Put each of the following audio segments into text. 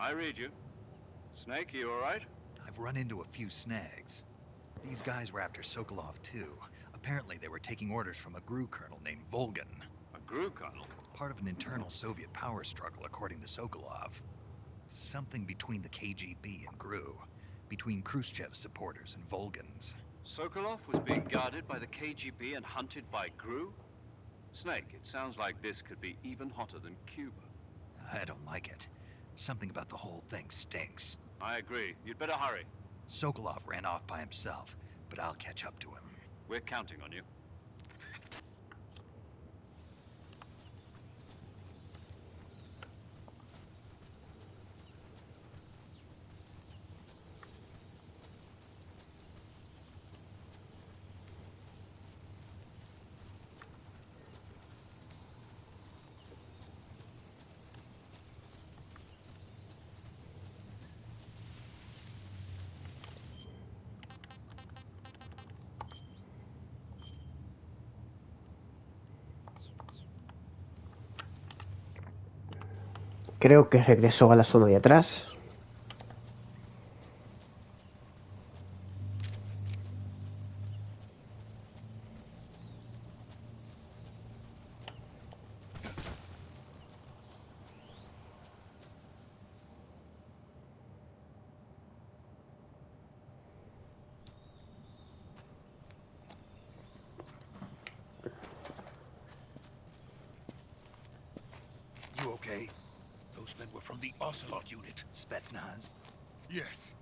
I read you. Snake, you alright? I've run into a few snags. These guys were after Sokolov too. Apparently they were taking orders from a GRU colonel named Volgan. A GRU colonel? Part of an internal Soviet power struggle, according to Sokolov. Something between the KGB and GRU. Between Khrushchev's supporters and Volgan's. Sokolov was being guarded by the KGB and hunted by GRU? Snake, it sounds like this could be even hotter than Cuba. I don't like it. Something about the whole thing stinks. I agree. You'd better hurry. Sokolov ran off by himself, but I'll catch up to him. We're counting on you. Creo que regresó a la zona de atrás. You okay? Those men were from the Ocelot unit. Spetsnaz? Yes.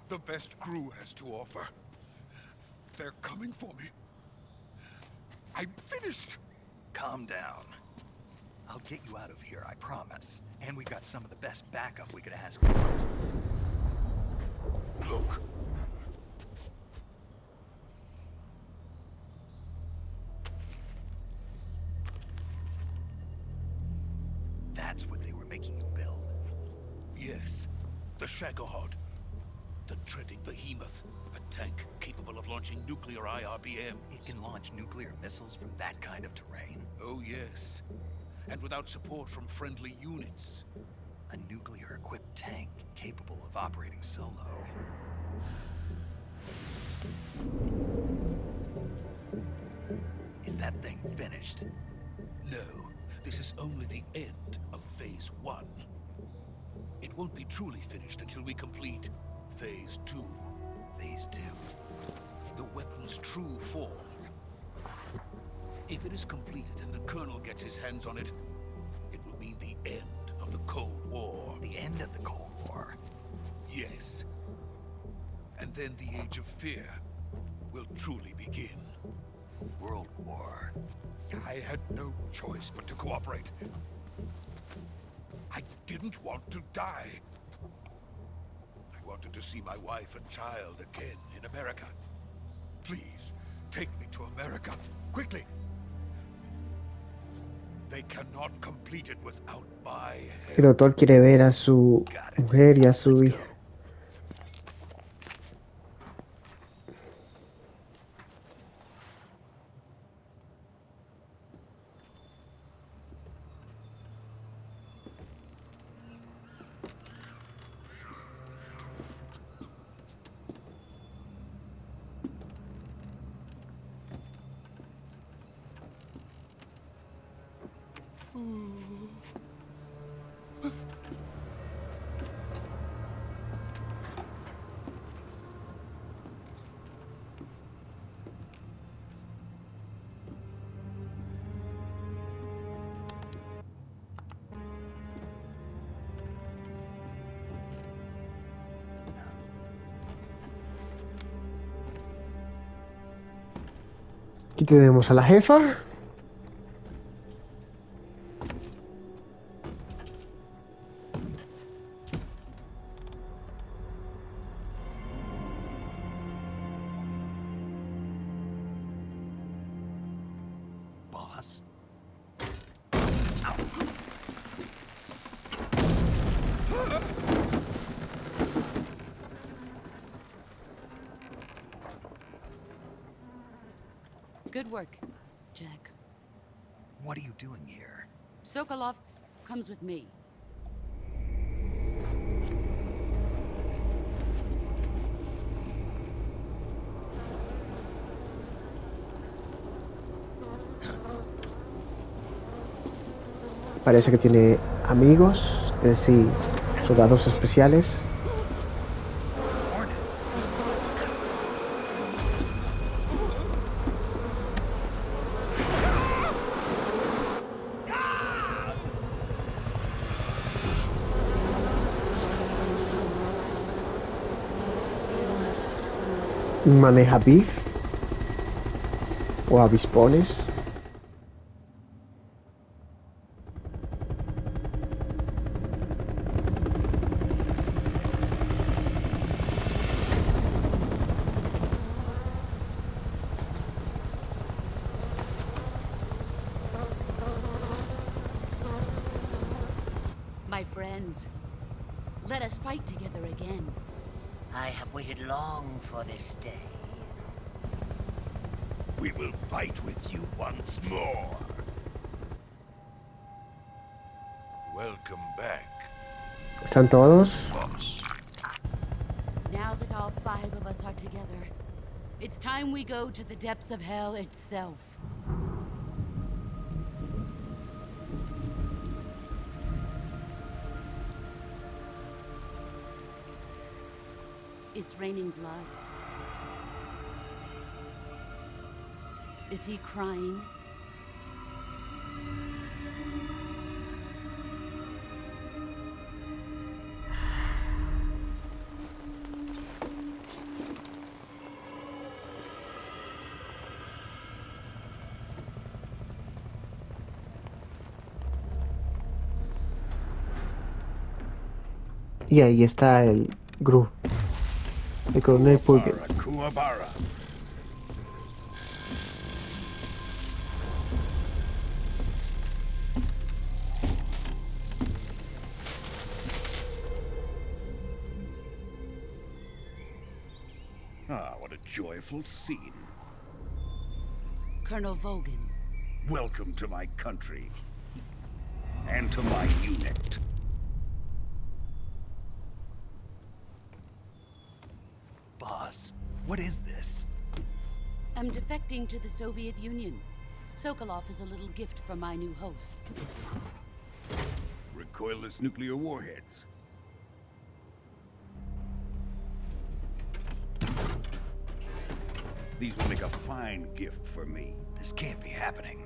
The best GRU has to offer. They're coming for me. I'm finished. Calm down. I'll get you out of here, I promise. And we've got some of the best backup we could ask for. Look. That's what they were making you build. Yes. The Shagohod. The treading behemoth. A tank capable of launching nuclear IRBM. It can launch nuclear missiles from that kind of terrain. Oh, yes. And without support from friendly units. A nuclear-equipped tank capable of operating solo. Is that thing finished? No. This is only the end of Phase 1. It won't be truly finished until we complete Phase 2. Phase 2? The weapon's true form. If it is completed and the Colonel gets his hands on it, it will mean the end of the Cold War. The end of the Cold War? Yes. And then the Age of Fear will truly begin. A world war. I had no choice but to cooperate. I didn't want to die. I wanted to see my wife and child again in America. Please, take me to America, quickly. They cannot complete it without my help. El doctor quiere ver a su mujer y a su hija. Aquí tenemos a la jefa. Boss? Good work, Jack. What are you doing here? Sokolov comes with me. Parece que tiene amigos, es decir, soldados especiales. Hornets. Maneja beef o avispones. My friends, let us fight together again. I have waited long for this day. We will fight with you once more. Welcome back, ¿Están todos? boss. Now that all 5 of us are together, it's time we go to the depths of hell itself. It's raining blood. Is he crying? Y ahí está el Gru, el coronel Pulgen. Kuwabara. Ah, what a joyful scene. Colonel Vogan. Welcome to my country. And to my unit. Boss, what is this? I'm defecting to the Soviet Union. Sokolov is a little gift from my new hosts. Recoilless nuclear warheads. These will make a fine gift for me. This can't be happening.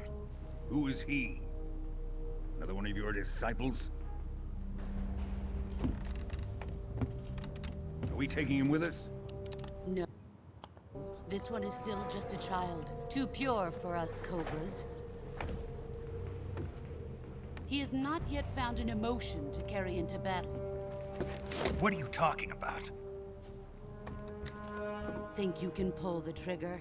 Who is he? Another one of your disciples? Are we taking him with us? No. This one is still just a child. Too pure for us Cobras. He has not yet found an emotion to carry into battle. What are you talking about? Think you can pull the trigger?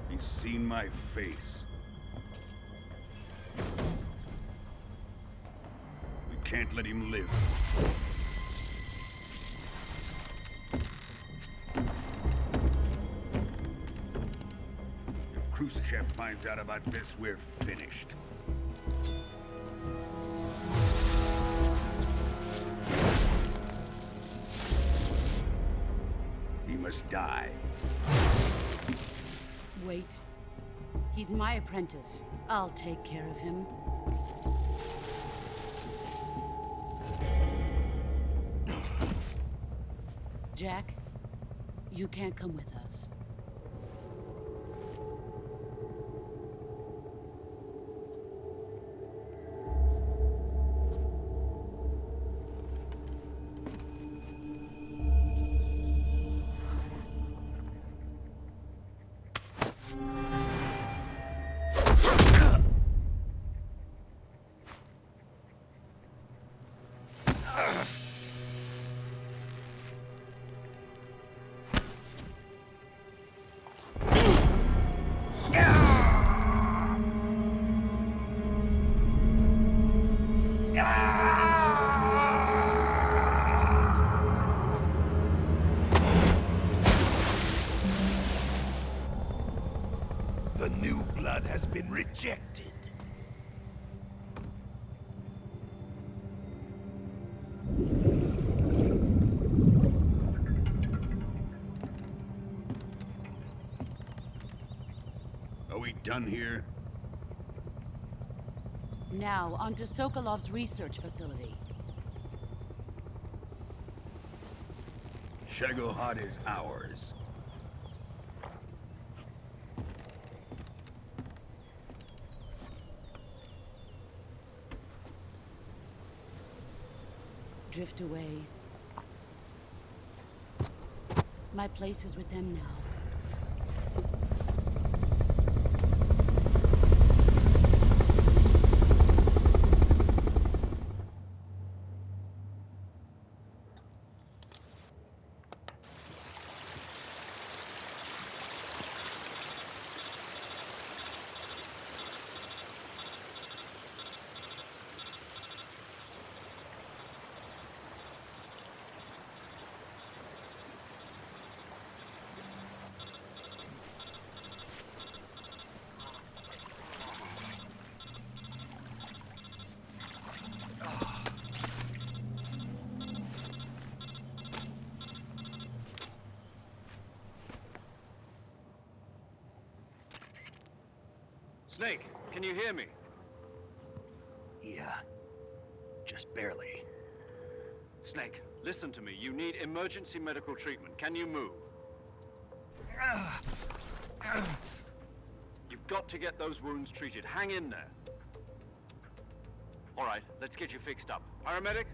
He's seen my face. We can't let him live. If Khrushchev finds out about this, we're finished. He must die. Wait. He's my apprentice. I'll take care of him. Jack, you can't come with us. blood has been rejected. Are we done here? Now, onto Sokolov's research facility. Shagohod is ours. Drift away. My place is with them now. Snake, can you hear me? Yeah. Just barely. Snake, listen to me. You need emergency medical treatment. Can you move? You've got to get those wounds treated. Hang in there. All right, let's get you fixed up. Paramedic?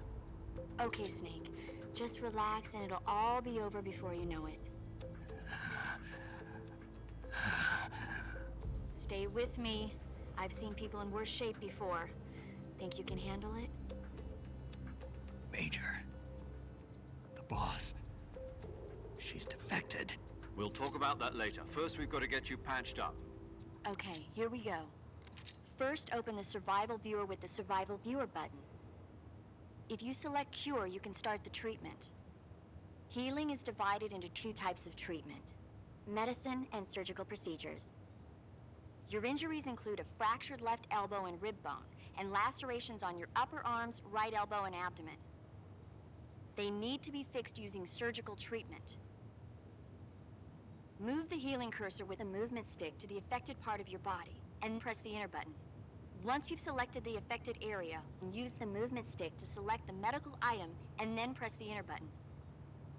Okay, Snake. Just relax and it'll all be over before you know it. Stay with me. I've seen people in worse shape before. Think you can handle it? Major. The boss. She's defected. We'll talk about that later. First, we've got to get you patched up. Okay, here we go. First, open the Survival Viewer with the Survival Viewer button. If you select Cure, you can start the treatment. Healing is divided into two types of treatment: medicine and surgical procedures. Your injuries include a fractured left elbow and rib bone, and lacerations on your upper arms, right elbow, and abdomen. They need to be fixed using surgical treatment. Move the healing cursor with a movement stick to the affected part of your body, and press the enter button. Once you've selected the affected area, use the movement stick to select the medical item, and then press the enter button.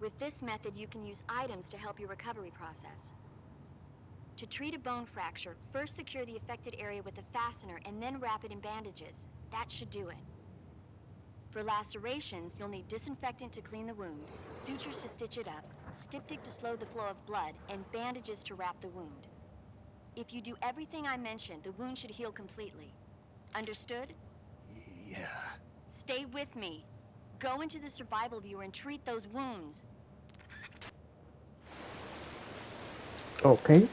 With this method, you can use items to help your recovery process. To treat a bone fracture, first secure the affected area with a fastener and then wrap it in bandages. That should do it. For lacerations, you'll need disinfectant to clean the wound, sutures to stitch it up, styptic to slow the flow of blood, and bandages to wrap the wound. If you do everything I mentioned, the wound should heal completely. Understood? Yeah. Stay with me. Go into the Survival Viewer and treat those wounds. Ok.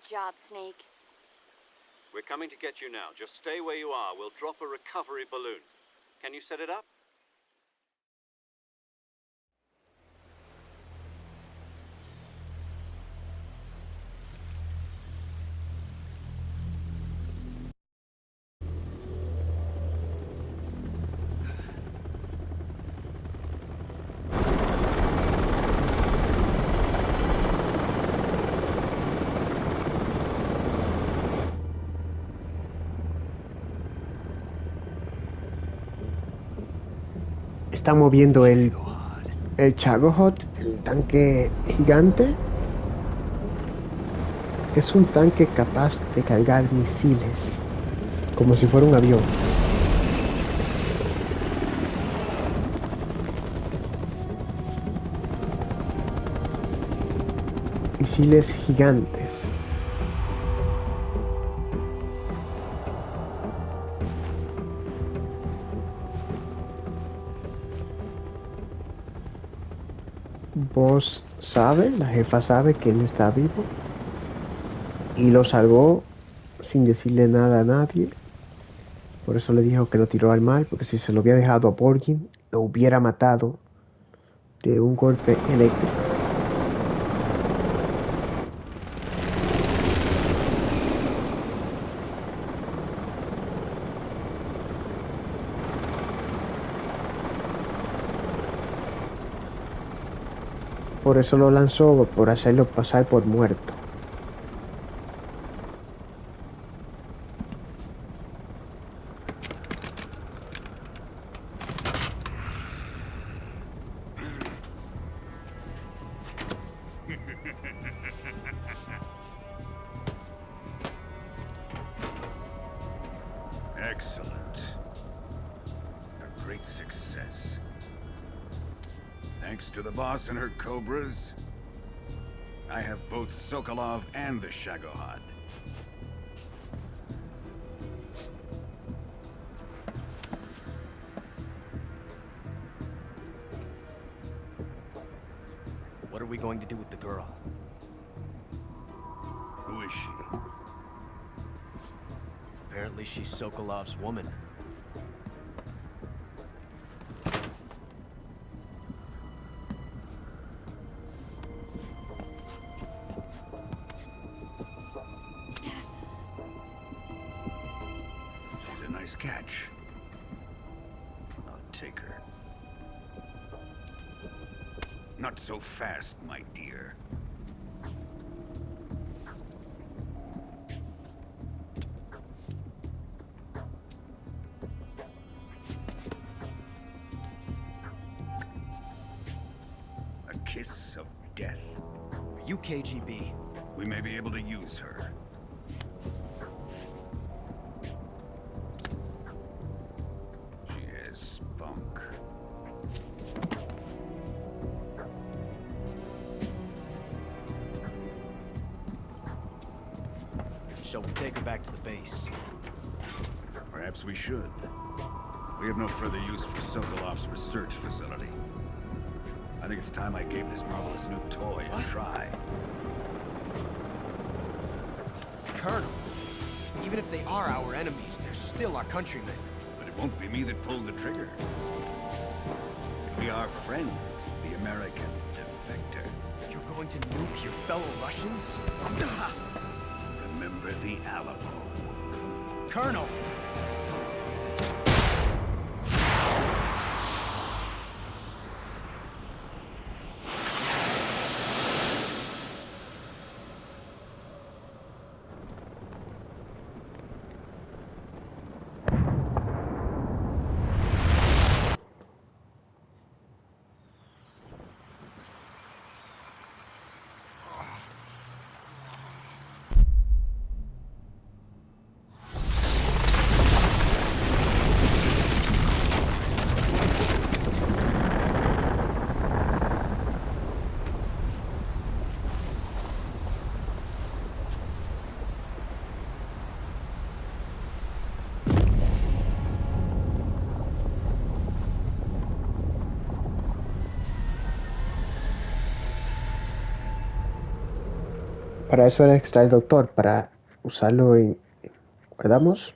job, Snake. We're coming to get you now. Just stay where you are. We'll drop a recovery balloon. Can you set it up? Está moviendo el Shagohod, el tanque gigante. Es un tanque capaz de cargar misiles, como si fuera un avión. Misiles gigantes. Vos sabe, la jefa sabe que él está vivo y lo salvó sin decirle nada a nadie. Por eso le dijo que lo tiró al mar, porque si se lo había dejado a Borgin, lo hubiera matado de un golpe eléctrico. Por eso lo lanzó, por hacerlo pasar por muerto. Excellent. A great success. Thanks to the boss and her cobras, I have both Sokolov and the Shagohod. What are we going to do with the girl? Who is she? Apparently she's Sokolov's woman. She's a nice catch. I'll take her. Not so fast, my dear. A kiss of death. Are you KGB? We may be able to use her. She has spunk. Shall we take her back to the base? Perhaps we should. We have no further use for Sokolov's research facility. I think it's time I gave this marvelous new toy a try. Colonel, even if they are our enemies, they're still our countrymen. But it won't be me that pulled the trigger. It'll be our friend, the American defector. You're going to nuke your fellow Russians? Remember the Alamo. Colonel! Para eso está el doctor, para usarlo en... ¿Guardamos?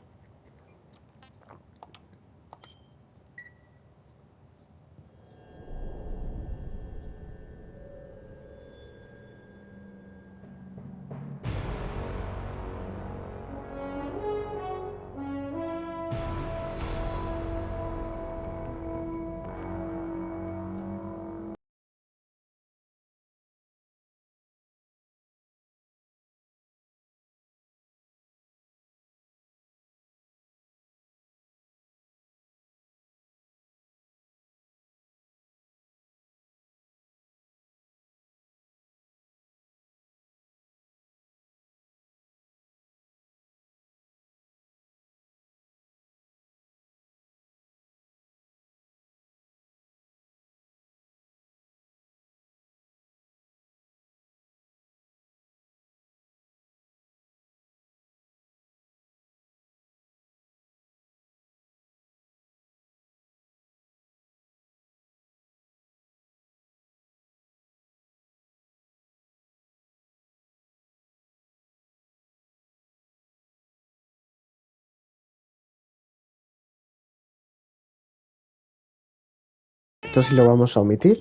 Esto sí lo vamos a omitir.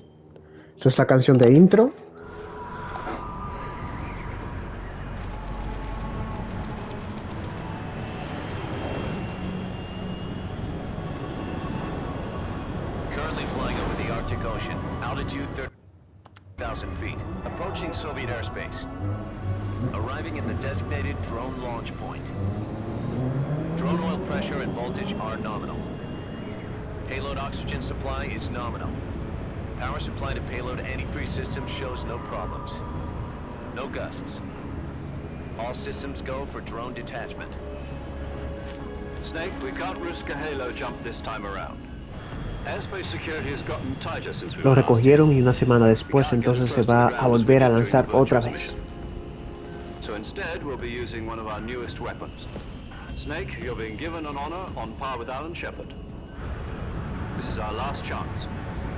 Esto es la canción de intro. Currently flying over the Arctic Ocean. Altitude 30,000 feet. Approaching Soviet airspace. Arriving at the designated drone launch point. Drone oil pressure and voltage are nominal. Payload oxygen supply is nominal. Power supply to payload antifreeze system shows no problems. No gusts. All systems go for drone detachment. Snake, we can't risk a halo jump this time around. Airspace security has gotten tighter since we Lo were last recogieron here. y una semana después entonces se va a volver a lanzar otra vez. So instead, we'll be using one of our newest weapons. Snake, you're being given an honor on par with Alan Shepard. This is our last chance.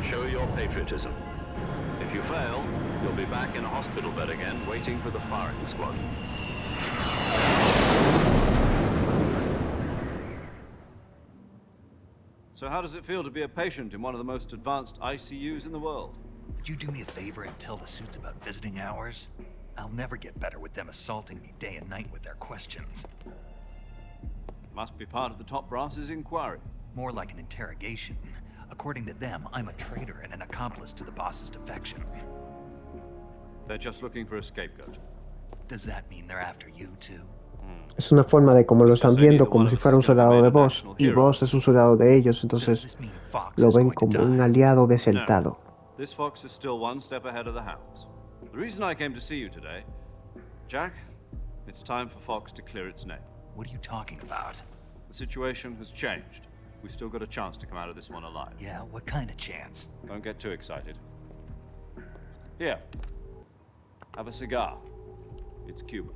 Show your patriotism. If you fail, you'll be back in a hospital bed again, waiting for the firing squad. So how does it feel to be a patient in one of the most advanced ICUs in the world? Would you do me a favor and tell the suits about visiting hours? I'll never get better with them assaulting me day and night with their questions. Must be part of the top brass's inquiry. More like an interrogation. According to them, I'm a traitor and an accomplice to the boss's defection. They're just looking for a scapegoat. Does that mean they're after you too? Es una forma de cómo lo están viendo, como si fuera un soldado de Boss, y Boss es un soldado de ellos, entonces lo ven como un aliado desertado. This fox is still one step ahead of the hounds. The reason I came to see you today, Jack, it's time for Fox to clear its name. What are you talking about? The situation has changed. We've still got a chance to come out of this one alive. Yeah, what kind of chance? Don't get too excited. Here, have a cigar. It's Cuban.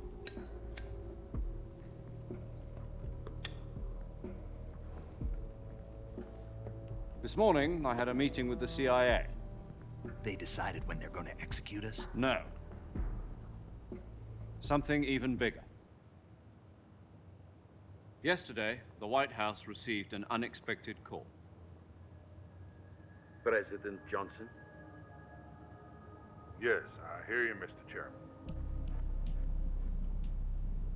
This morning, I had a meeting with the CIA. They decided when they're going to execute us? No. Something even bigger. Yesterday, the White House received an unexpected call. President Johnson? Yes, I hear you, Mr. Chairman.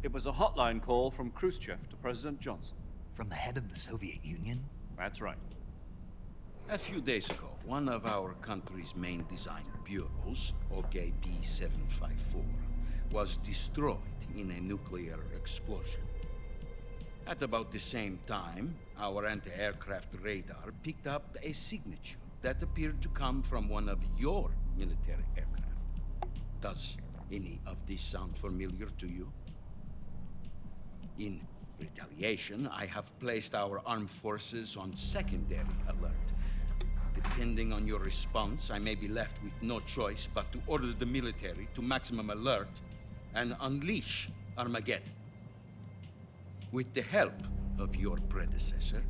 It was a hotline call from Khrushchev to President Johnson. From the head of the Soviet Union? That's right. A few days ago, one of our country's main design bureaus, OKB 754, was destroyed in a nuclear explosion. At about the same time, our anti-aircraft radar picked up a signature that appeared to come from one of your military aircraft. Does any of this sound familiar to you? In retaliation, I have placed our armed forces on secondary alert. Depending on your response, I may be left with no choice but to order the military to maximum alert and unleash Armageddon. With the help of your predecessor,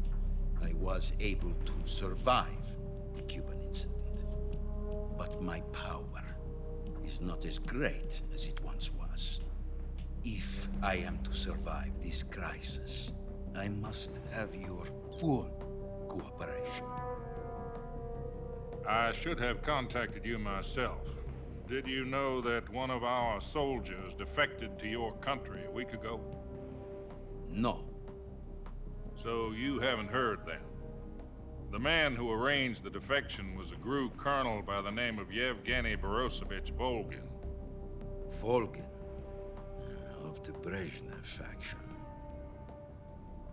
I was able to survive the Cuban incident. But my power is not as great as it once was. If I am to survive this crisis, I must have your full cooperation. I should have contacted you myself. Did you know that one of our soldiers defected to your country a week ago? No. So you haven't heard then? The man who arranged the defection was a GRU colonel by the name of Yevgeny Borosovich Volgin. Volgin? Of the Brezhnev faction.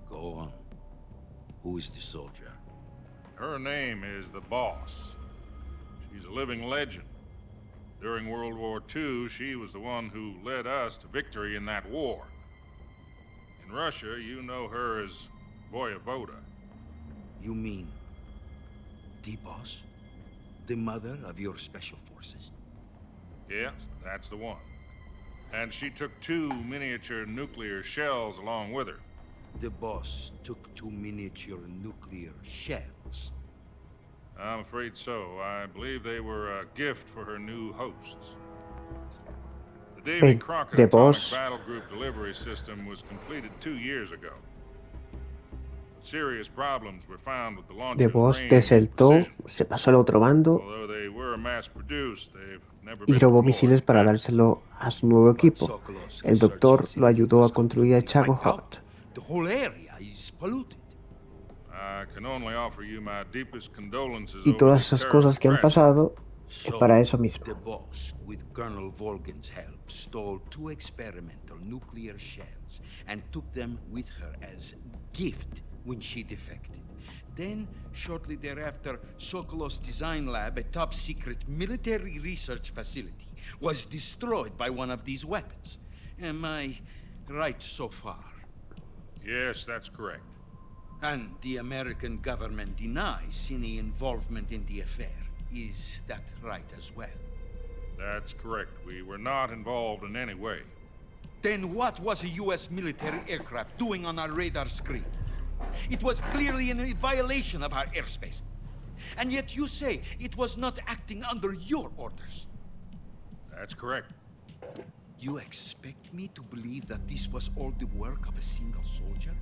Go on. Who is the soldier? Her name is the Boss. She's a living legend. During World War II, she was the one who led us to victory in that war. In Russia, you know her as Voyevoda. You mean the Boss? The mother of your special forces? Yes, that's the one. And she took 2 miniature nuclear shells along with her. The Boss took 2 miniature nuclear shells? I'm afraid so. I believe they were a gift for her new hosts. The Davy Crockett the Atomic Boss. Battle Group delivery system was completed 2 years ago. Serious problems were found with the The launcher's Boss range and desertó, precision. se pasó al otro bando Although they were mass-produced, they've never y been robó deployed misiles para back. dárselo a su nuevo equipo. El doctor lo ayudó a construir el Chago Hut. The whole area is polluted. I can only offer you my deepest condolences Y over todas this esas terrible cosas que han tragedy. pasado es So, para eso mismo. the Boss, with Colonel Volgin's help, stole 2 experimental nuclear shells and took them with her as gift when she defected. Then, shortly thereafter, Sokolov's design lab, a top-secret military research facility, was destroyed by one of these weapons. Am I right so far? Yes, that's correct. And the American government denies any involvement in the affair. Is that right as well? That's correct. We were not involved in any way. Then what was a U.S. military aircraft doing on our radar screen? It was clearly in violation of our airspace. And yet you say it was not acting under your orders. That's correct. You expect me to believe that this was all the work of a single soldier?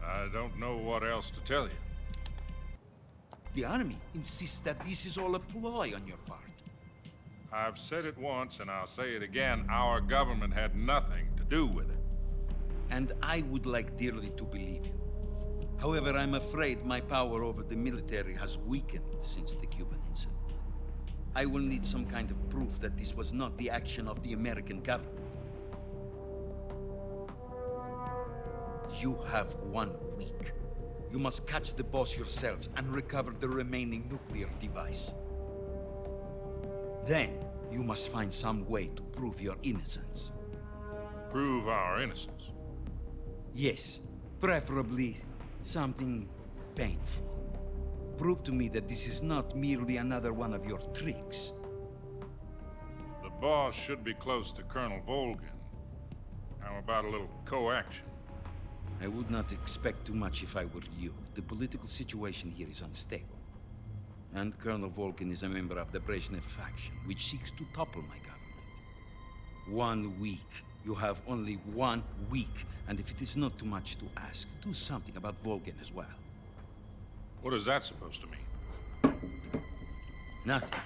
I don't know what else to tell you. The army insists that this is all a ploy on your part. I've said it once and I'll say it again. Our government had nothing to do with it. And I would like dearly to believe you. However, I'm afraid my power over the military has weakened since the Cuban incident. I will need some kind of proof that this was not the action of the American government. You have 1 week. You must catch the Boss yourselves and recover the remaining nuclear device. Then, you must find some way to prove your innocence. Prove our innocence? Yes, preferably something painful. Prove to me that this is not merely another one of your tricks. The Boss should be close to Colonel Volgin. How about a little co-action? I would not expect too much if I were you. The political situation here is unstable. And Colonel Volgin is a member of the Brezhnev faction, which seeks to topple my government. 1 week. You have only 1 week. And if it is not too much to ask, do something about Volgin as well. What is that supposed to mean? Nothing.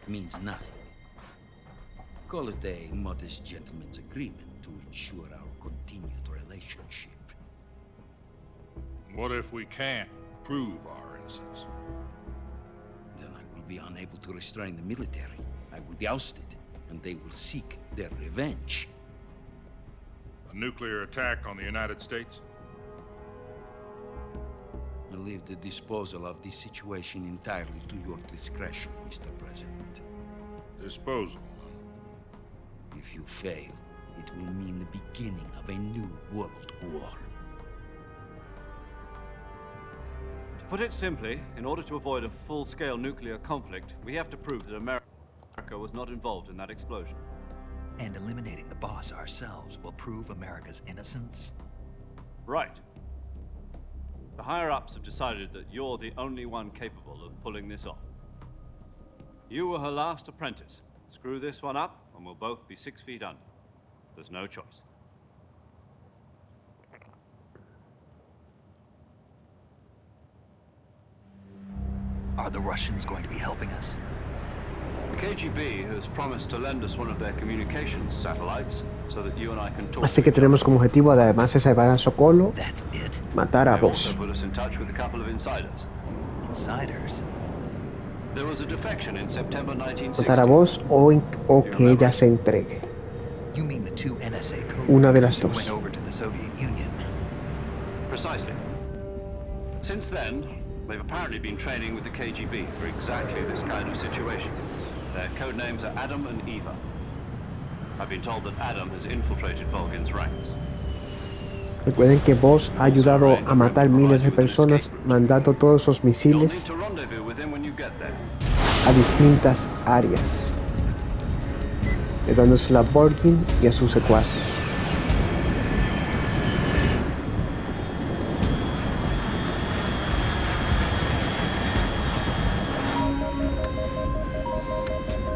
It means nothing. Call it a modest gentleman's agreement to ensure our continued relationship. What if we can't prove our innocence? Then I will be unable to restrain the military. I will be ousted, and they will seek their revenge. A nuclear attack on the United States? I leave the disposal of this situation entirely to your discretion, Mr. President. Disposal? If you fail, it will mean the beginning of a new world war. To put it simply, in order to avoid a full-scale nuclear conflict, we have to prove that America was not involved in that explosion. And eliminating the Boss ourselves will prove America's innocence? Right. The higher-ups have decided that you're the only one capable of pulling this off. You were her last apprentice, Screw this one up, and we'll both be 6 feet under. There's no choice. Are the Russians going to be helping us? The KGB has promised to lend us one of their communications satellites so that you and I can talk. Así que tenemos como objetivo, además de salvar a Sokolov, matar a They Boss. also put us in touch with a couple of insiders. Insiders? There was a defection in September 1960. Matar a Boss o que ella se entregue. You mean the two NSA Una de las who dos. went over to the Soviet Union? Precisely. Since then, they've apparently been training with the KGB for exactly this kind of situation. Their code names are Adam and Eva. I've been told that Adam has infiltrated Volgin's ranks. Recuerden que Boss ha ayudado a matar miles de personas mandando todos esos You'll misiles need to rendezvous with him when you get there. a distintas áreas, dándose a Volgin y a sus secuaces.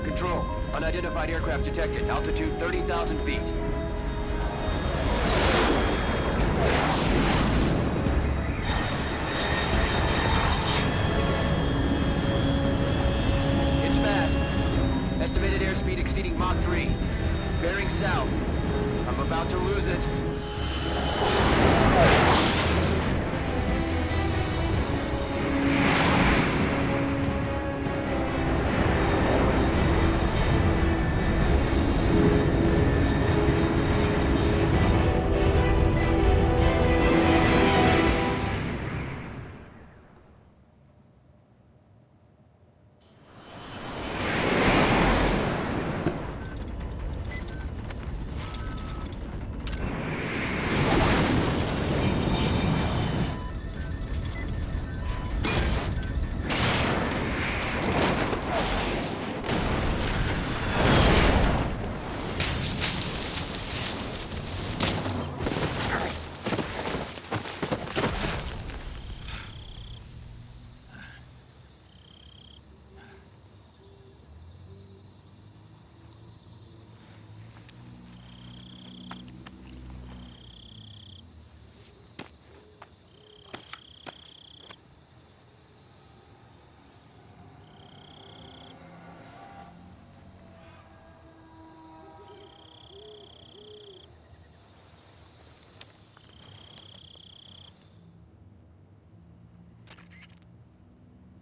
Control. Unidentified aircraft detected. Altitude 30,000 feet. It's fast. Estimated airspeed exceeding Mach 3. Bearing south. I'm about to lose it.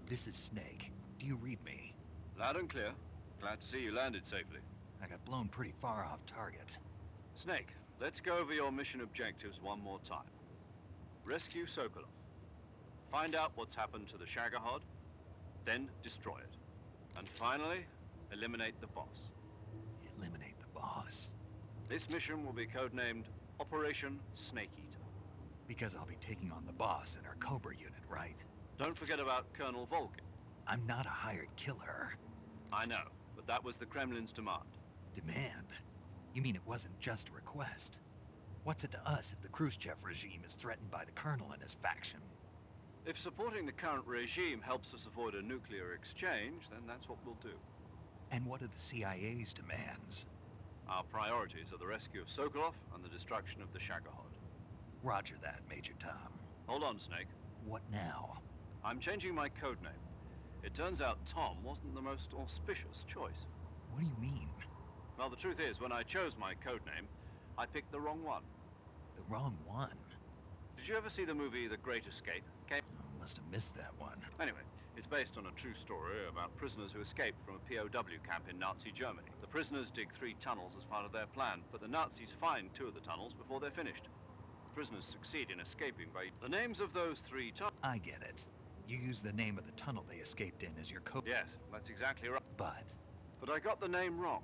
This is Snake. Do you read me? Loud and clear. Glad to see you landed safely. I got blown pretty far off target. Snake, let's go over your mission objectives one more time. Rescue Sokolov. Find out what's happened to the Shagohod, then destroy it. And finally, eliminate the boss. Eliminate the boss? This mission will be codenamed Operation Snake Eater. Because I'll be taking on the boss in our Cobra unit, right? Don't forget about Colonel Volgin. I'm not a hired killer. I know, but that was the Kremlin's demand. Demand? You mean it wasn't just a request? What's it to us if the Khrushchev regime is threatened by the Colonel and his faction? If supporting the current regime helps us avoid a nuclear exchange, then that's what we'll do. And what are the CIA's demands? Our priorities are the rescue of Sokolov and the destruction of the Shagohod. Roger that, Major Tom. Hold on, Snake. What now? I'm changing my codename. It turns out Tom wasn't the most auspicious choice. What do you mean? Well, the truth is, when I chose my codename, I picked the wrong one. The wrong one? Did you ever see the movie The Great Escape? Must have missed that one. Anyway, it's based on a true story about prisoners who escaped from a POW camp in Nazi Germany. The prisoners dig 3 tunnels as part of their plan, but the Nazis find 2 of the tunnels before they're finished. Prisoners succeed in escaping by the names of those 3 tunnels. I get it. You use the name of the tunnel they escaped in as your code. Yes, that's exactly right. But I got the name wrong.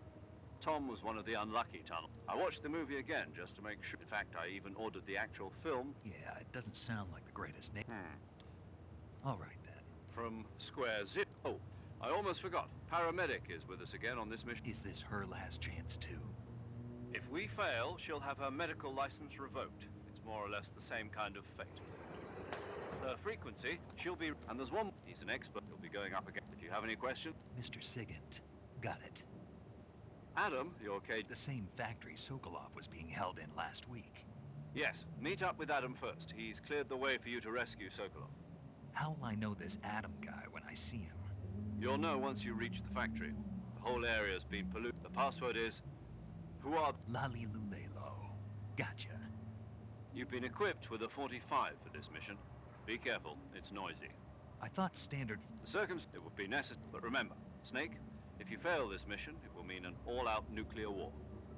Tom was one of the unlucky tunnels. I watched the movie again just to make sure. In fact, I even ordered the actual film. Yeah, it doesn't sound like the greatest name. All right then. From Square Zip. Oh, I almost forgot. Paramedic is with us again on this mission. Is this her last chance too? If we fail, she'll have her medical license revoked. It's more or less the same kind of fate. Her frequency, she'll be... And there's one... He's an expert. He'll be going up again. If you have any questions... Mr. Sigint. Got it. Adam, your cage... The same factory Sokolov was being held in last week. Yes, meet up with Adam first. He's cleared the way for you to rescue Sokolov. How'll I know this Adam guy when I see him? You'll know once you reach the factory. The whole area's been polluted. The password is... Who are... Lalilulelo. Gotcha. You've been equipped with a 45 for this mission. Be careful, it's noisy. I thought standard... It would be necessary, but remember, Snake, if you fail this mission, it will mean an all-out nuclear war.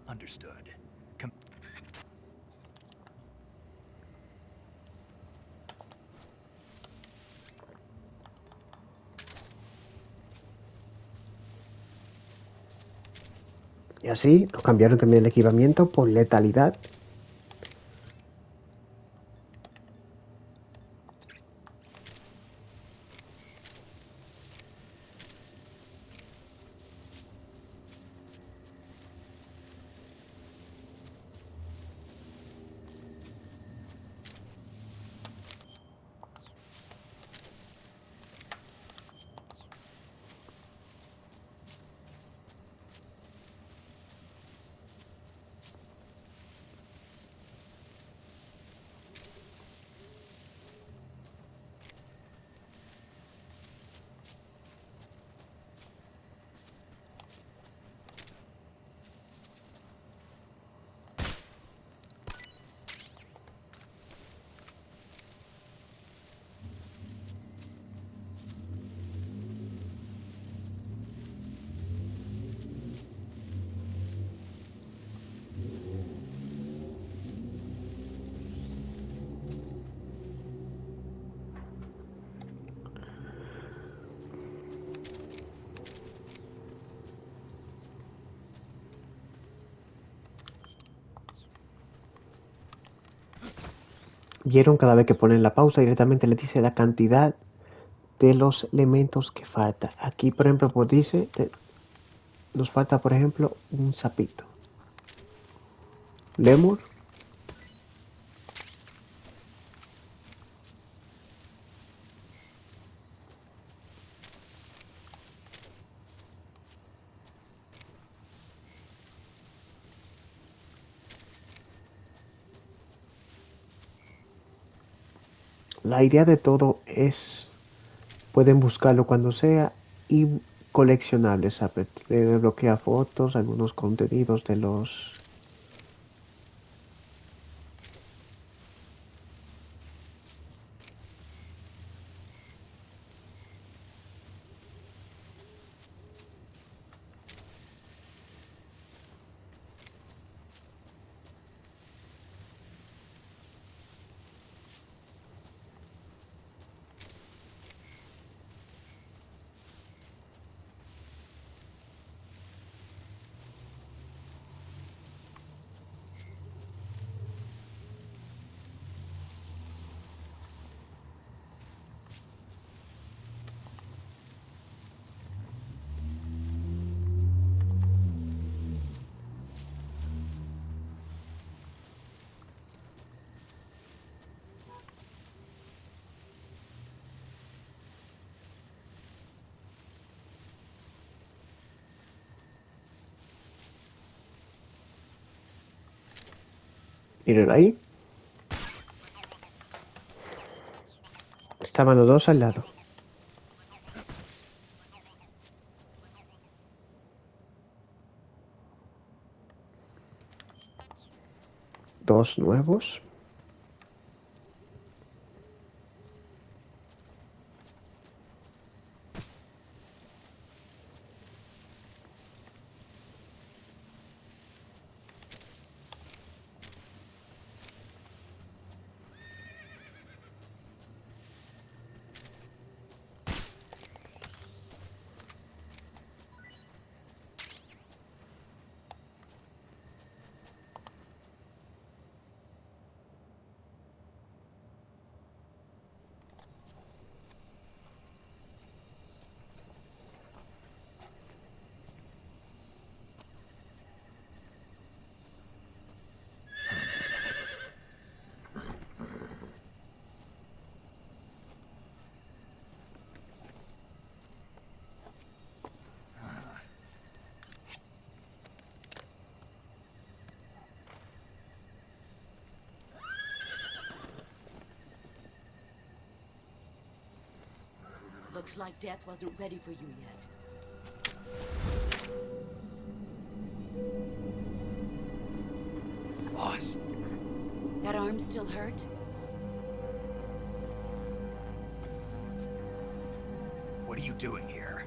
Understood. Y así nos cambiaron también el equipamiento por letalidad. Vieron, cada vez que ponen la pausa directamente les dice la cantidad de los elementos que falta. Aquí, por ejemplo, pues dice, nos falta, por ejemplo, un sapito. Lemur. La idea de todo es, pueden buscarlo cuando sea y coleccionables, ¿sabes? Desbloquea fotos, algunos contenidos de los... Miren ahí. Estaban los dos al lado. Dos nuevos. Looks like death wasn't ready for you yet. Boss. That arm still hurt? What are you doing here?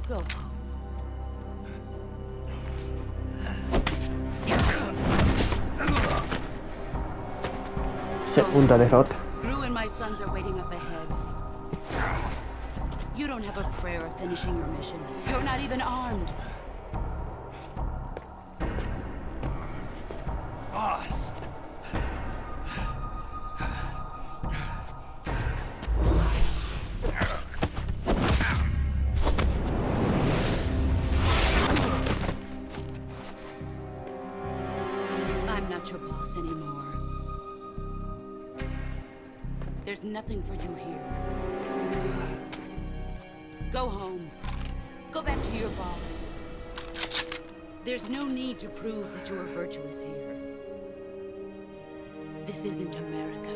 Go home. Segunda derrota. Gru and my sons are waiting up ahead. You don't have a prayer of finishing your mission. You're not even armed. Boss! I'm not your boss anymore. There's nothing for you here. Go home. Go back to your boss. There's no need to prove that you are virtuous here. This isn't America.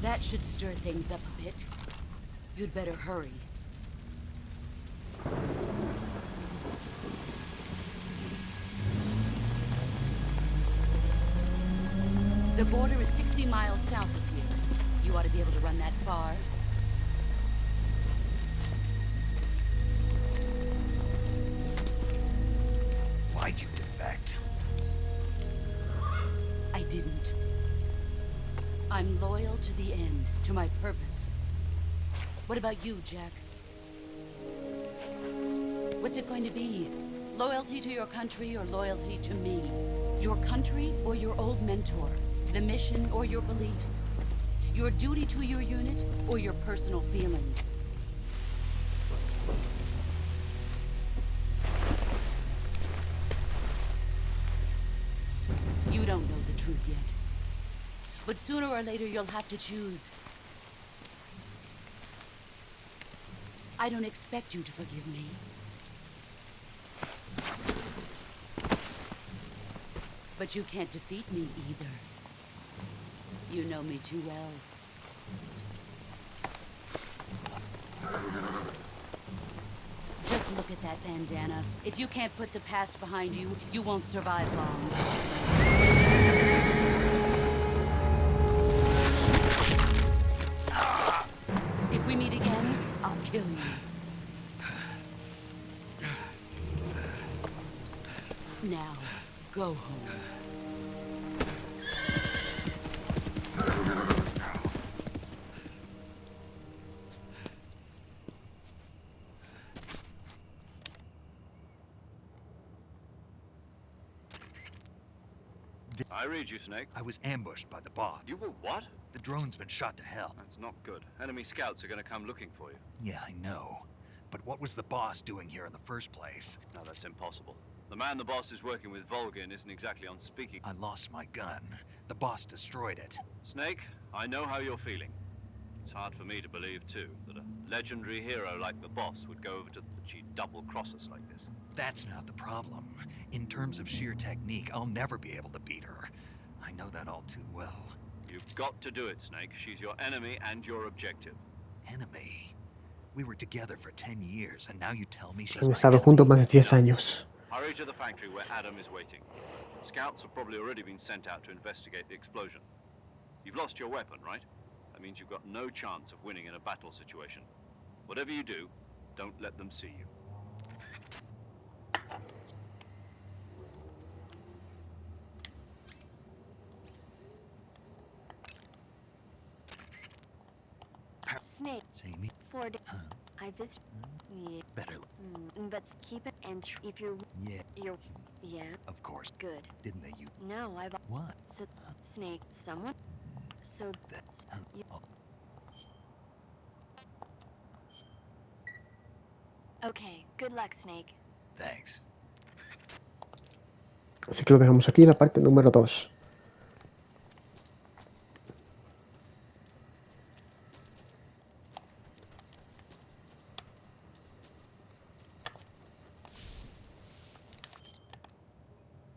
That should stir things up a bit. You'd better hurry. The border is 60 miles south of here. You ought to be able to run that far. Why'd you defect? I didn't. I'm loyal to the end, to my purpose. What about you, Jack? What's it going to be? Loyalty to your country or loyalty to me? Your country or your old mentor? The mission or your beliefs? Your duty to your unit or your personal feelings? You don't know the truth yet. But sooner or later, you'll have to choose. I don't expect you to forgive me. But you can't defeat me either. You know me too well. Just look at that bandana. If you can't put the past behind you, you won't survive long. If we meet again, I'll kill you. Now, go home. I read you, Snake. I was ambushed by the boss. You were what? The drone's been shot to hell. That's not good. Enemy scouts are gonna come looking for you. Yeah, I know. But what was the boss doing here in the first place? No, that's impossible. The man the boss is working with, Volgin, isn't exactly on speaking. I lost my gun. The boss destroyed it. Snake, I know how you're feeling. It's hard for me to believe, too, that a legendary hero like the boss would go over to that she'd double-cross us like this. That's not the problem. In terms of sheer technique, I'll never be able to beat her. I know that all too well. You've got to do it, Snake. She's your enemy and your objective. Enemy? We were together for 10 years, and now you tell me she's Han my estado enemy? juntos más de 10 años. Hurry to the factory where Adam is waiting. Scouts have probably already been sent out to investigate the explosion. You've lost your weapon, right? That means you've got no chance of winning in a battle situation. Whatever you do, don't let them see you. Snake. Say me. Ford. Huh? I visit. Yeah. Better. But keep it and if you're. Yeah. You're. Yeah. Of course. Good. Didn't they use... No, I've... What? So, Snake, someone? So That's... Okay, good luck, Snake. Thanks. Así que lo dejamos aquí, la parte número 2.